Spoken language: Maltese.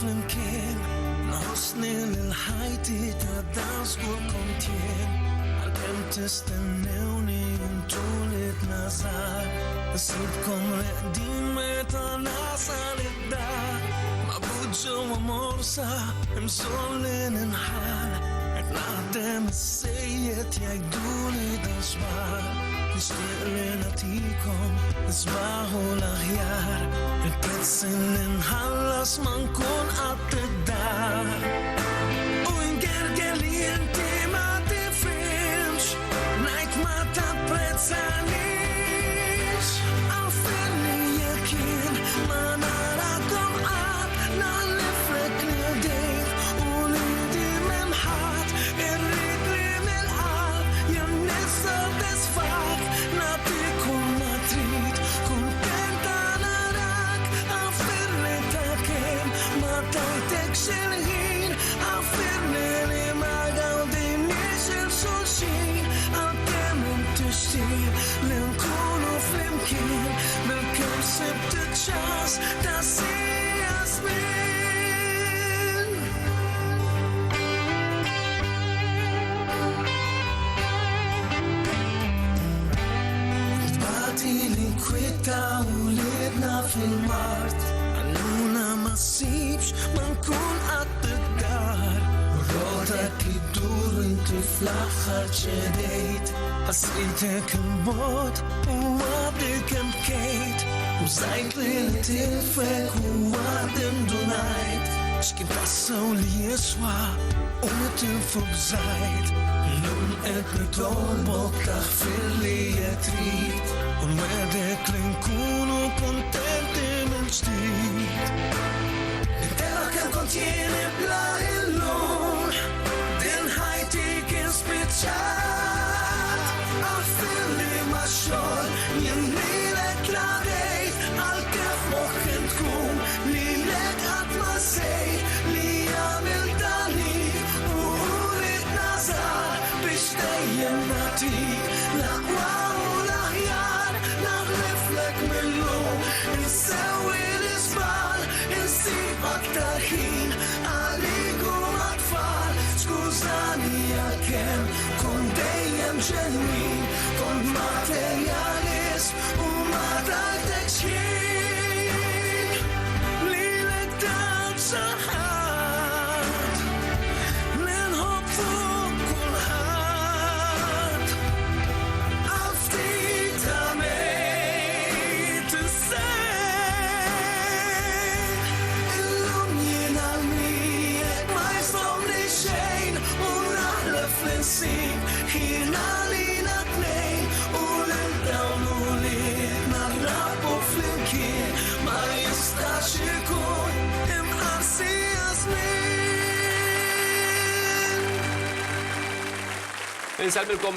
flimkien Naħosni l-ħajti ta' dan skur kontien Għal-kem tistennewni intu li t-nazar Sibkom reqdin meta nasal id-dar Mabudġu wa morsa imżollin inħal Et naħdem s-sejjet jajduni dan xbar Nishtiq li natikom nisbaħu l-aħjar Il-prezzin inħallas ma nkun qatt id-dar U ingerger li inti ma tifhimx Ngħid ma tapprezzanix Għalfejn jekk jien ma narakom qatt nagħliflek nidejk U li di memħat irrid li mill-qalb jien nissodisfak Nagħtikum ma trid kuntenta narak Għalfejn ta' kemm ma tajtekx il-ħin Għalfejn li ma gawdinix il-xulxin Għalkemm inti xtieq li nkunu flimkien Bil-kemm sibt iċ-ċans ta' sija żmien Tbagħti li nkwitta u lidna fil-mart Għalluna ma ssibx ma nkun qatt id-dar Rotak iddur inti fl-aħħar ċedejt Ħassitek il-mod u għadek kemm bkejt Użajt li tilfek u għadem dunajt X'kien tassew li jiswa u nitilfu bżajt L-lum qed nitolbok taħfir li jtrid U nwedek li nkunu kontenti minn ġdid Nittama kemm kont jien bla illum Din ħajti kien spiċċat Għalfejn li ma xogħol jien lilek ladejt Għal-kif moħħin tkun lilek qatt ma sejt Li għamilt għalik u urid nazar Biex dejjem nagħtik l-aqwa u l-aħjar Naħliflek mill-lum insewwi l-iżbal Insib aktar ħin għalik u għat-tfal Skużani għal-kemm kont dejjem ġenwin Kont materjalist u ma tajtekx ħin Lilek dak xi ħadd li nħobb fuq kulħadd Għal ftit ta' mejt insejn Illum jien għal-miegħek ma jistgħuni xejn U naħlef li nsib ħin għalina tnejn U l-dawn u li narrabu flimkien Ma jistax ikun imqarsija żmien Nsalmilkom